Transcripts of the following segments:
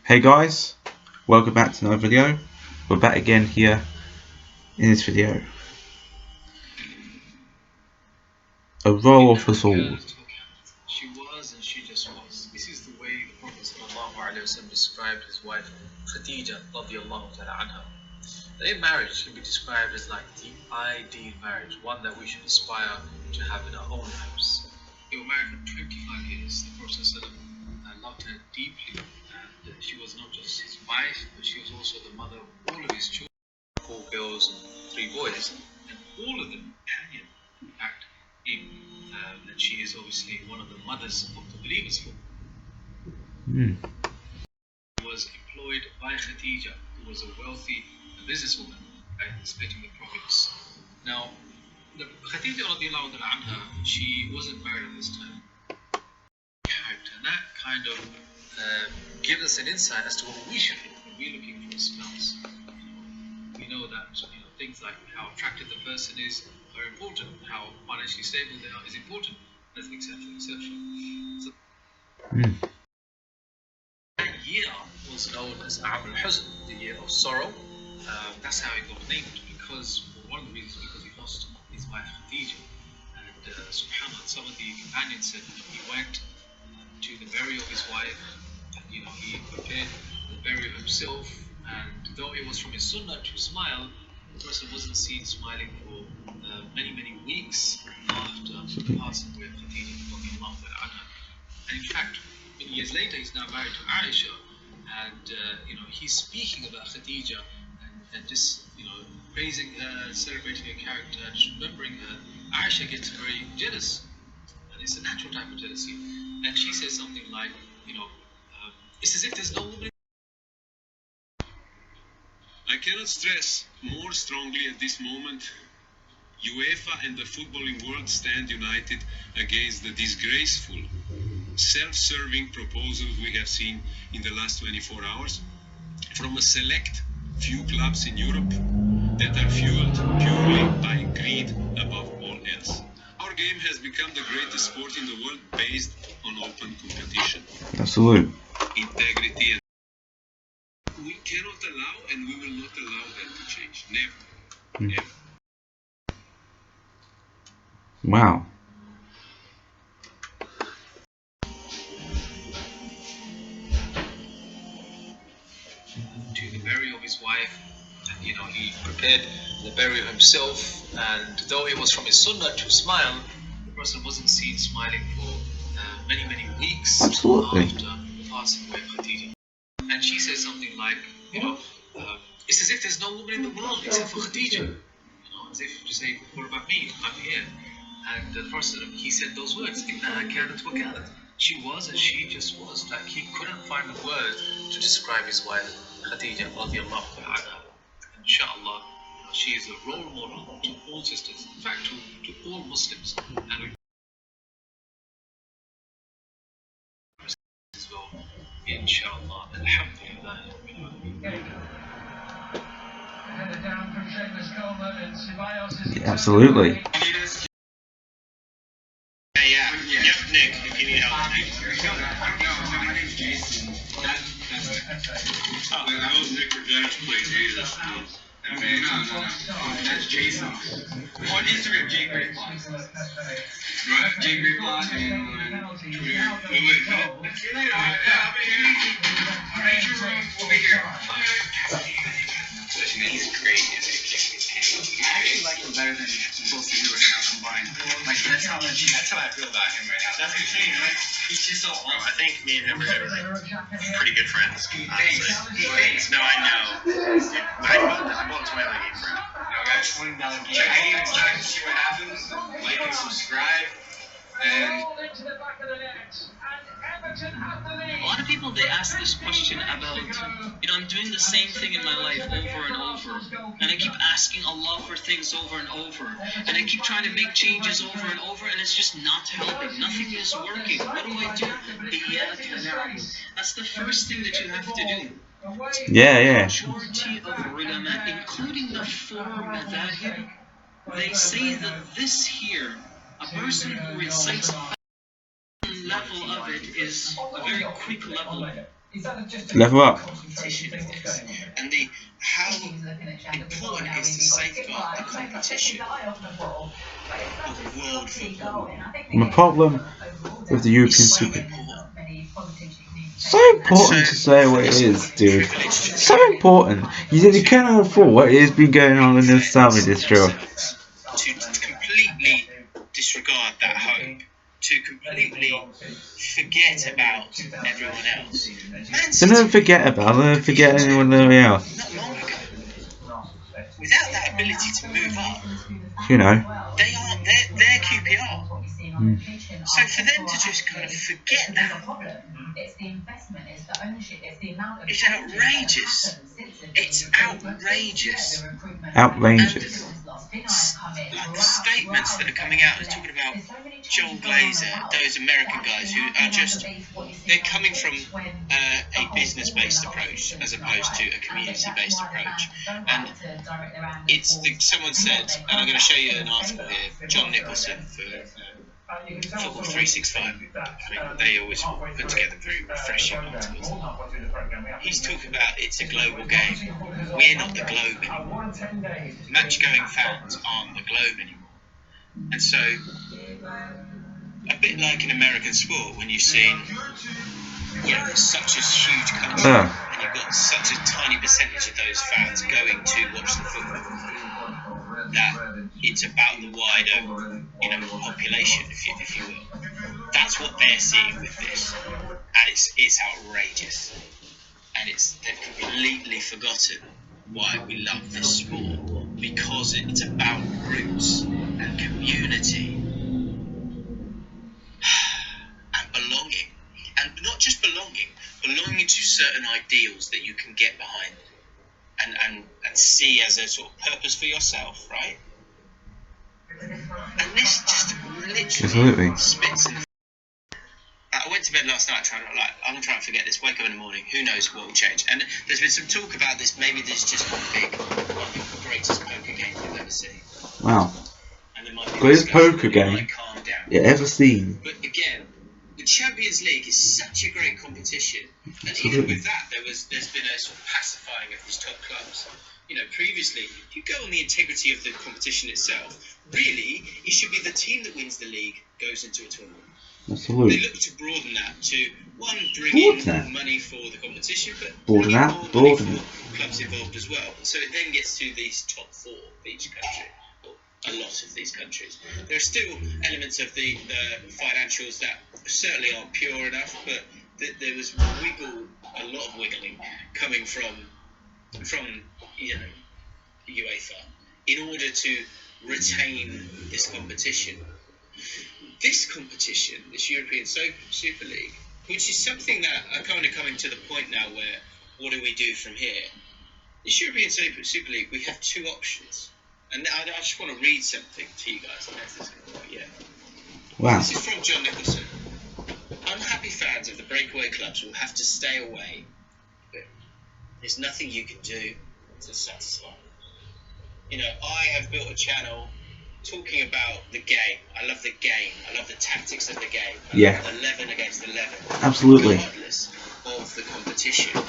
Hey guys, welcome back to another video. We're back again here in this video. A role of us all. She was and she just was. This is the way the Prophet ﷺ described his wife Khadija radiallahu ta'ala anha. Their marriage can be described as like the ideal marriage, one that we should aspire to have in our own lives. They were married for 25 years. The Prophet ﷺ loved her deeply, and she was not just his wife, but she was also the mother of all of his children, 4 girls and 3 boys, and all of them, in fact, that she is obviously one of the mothers of the believers. She was employed by Khadija, who was a wealthy businesswoman, splitting the profits. Now, Khadija radiallahu anha, she wasn't married at this time. And that kind of gives us an insight as to what we should look when we're looking for a spouse. We know that things like how attractive the person is are important, how financially stable they are is important, etc., etc. So that year was known as Aam al-Huzn, the year of sorrow. That's how it got named, because one of the reasons because he lost his wife Khadija. And subhanAllah, some of the companions said he went to the burial of his wife, and he prepared the burial himself, and though it was from his sunnah to smile, the person wasn't seen smiling for many weeks after the passing away of Khadija. And in fact, many years later, he's now married to Aisha, and he's speaking about Khadija and just praising her, celebrating her character, and just remembering her. Aisha gets very jealous, and it's a natural type of jealousy. And she says something like, it's as if there's no woman. I cannot stress more strongly at this moment, UEFA and the footballing world stand united against the disgraceful, self-serving proposals we have seen in the last 24 hours from a select few clubs in Europe that are fueled purely by greed above all else. Our game has become the greatest sport in the world based on open competition. Absolutely. Integrity and we cannot allow and we will not allow that to change. Never. Never. Wow. To the burial of his wife, and he prepared the burial himself, and though it was from his sunnah to smile, the person wasn't seen smiling for many weeks Absolutely. After the passing away of Khadija. And she says something like, it's as if there's no woman in the world except for Khadija. As if to say, what about me? I'm here. And the Prophet, he said those words, إِنَّهَا كَانَتْ وَكَانَتْ. She was and she just was. Like he couldn't find the words to describe his wife, Khadija radiallahu anha. Inshallah, she is a role model to all sisters, in fact to all Muslims. And we as well, inshallah, alhamdulillah. Absolutely. Yep, Nick, if you need help. My name's Jason. That was Nick or Dennis play Jesus. Okay, no. That's Jason. On Instagram, Jake Great Blonde. Right, Jake Great Blonde and Twitter. Wait. See you later. I'll be here. We'll be here. Listen, he's great. I actually like him better than both of you right now combined. Like that's how I feel about him right now. That's what you're saying, right? He's just so awesome. I think me and him are pretty good friends. Thanks. No, I know. I bought a $20 game for him. I got a $20 game. I gave him time to see what happens. Like and subscribe. And a lot of people, they ask this question about, I'm doing the same thing in my life over and over, and I keep asking Allah for things over and over, and I keep trying to make changes over and over, and it's just not helping. Nothing is working. What do I do? That's the first thing that you have to do. Yeah. Majority of ulama, including the 4 madhahib, they say that this here, a person who recites a level of it is a very quick level. Level up. competition of this, and how important it is to safeguard the competition of world football. And the problem with the European It's so Super important. so important to say what it is, dude. So important. You cannot afford what has been going on in the Saudi district. To completely disregard that hope, to completely forget about everyone else. So don't forget about them, don't forget anyone else. Not long ago, without that ability to move up, You know. they're QPR. So for them to just kind of forget that, it's outrageous. It's outrageous. Outrageous. Like the statements that are coming out, they're talking about Joel Glazer, those American guys who are just, they're coming from a business-based approach as opposed to a community-based approach. And someone said, and I'm going to show you an article here, John Nicholson for Football 365. I mean, they always put together very refreshing articles. He's talking about it's a global game. We're not the globe anymore. Match-going fans aren't the globe anymore. And so, a bit like in American sport, when you've seen, such a huge country, and you've got such a tiny percentage of those fans going to watch the football, that it's about the wider, population, if you will. That's what they're seeing with this, and it's outrageous. And they've completely forgotten why we love this sport, because it's about roots and community and belonging, and not just belonging to certain ideals that you can get behind and see as a sort of purpose for yourself, right? And this just literally spits in the... I went to bed last night I'm going to try and forget this, wake up in the morning, who knows what will change. And there's been some talk about this, maybe there's just one of the greatest poker games you've ever seen. Wow. And there might be Greatest poker game calm down. you ever seen. But again, the Champions League is such a great competition. And Absolutely. even with that, there's been a sort of pacifying of these top clubs. Previously, if you go on the integrity of the competition itself, really, it should be the team that wins the league goes into a tournament. Absolutely. They look to broaden that to, one, bring in more money for the competition, but broaden more that, money for clubs involved as well. And so it then gets to these top four of each country, or a lot of these countries. There are still elements of the financials that certainly aren't pure enough, but there was a lot of wiggling coming from UEFA in order to retain this competition. This competition, this European Super League, which is something that are kind of coming to the point now where, what do we do from here? This European Super League, we have two options. And I just want to read something to you guys. Wow. This is from John Nicholson. Unhappy fans of the breakaway clubs will have to stay away. But there's nothing you can do to satisfy. I have built a channel talking about the game. I love the game. I love the tactics of the game. I love 11 against 11. Absolutely. Regardless of the competition.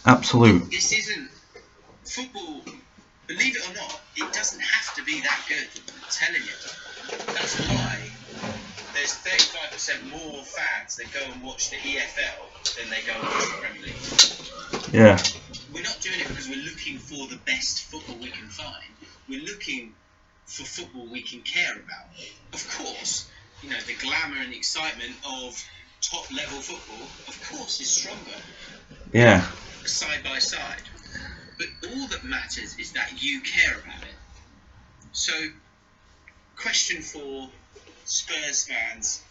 Absolute. This isn't football. Believe it or not, it doesn't have to be that good. I'm telling you. That's why there's 35% more fans that go and watch the EFL than they go and watch the Premier League. Yeah. We're not doing it because we're looking for the best football we can find. We're looking for football we can care about. Of course, the glamour and the excitement of top level football, of course, is stronger. Yeah. Side by side. But all that matters is that you care about it. So, question for Spurs fans,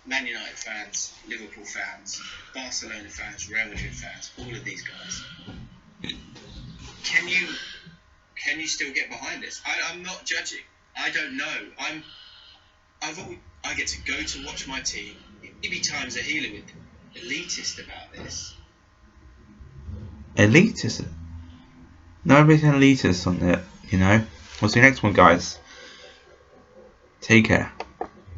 Man United fans, Liverpool fans, Barcelona fans, Real Madrid fans, all of these guys. Can you still get behind this? I'm not judging. I don't know. I get to go to watch my team. Maybe times a healer with elitist about this. Elitist? Nobody's an elitist on it, We'll see you next one, guys. Take care.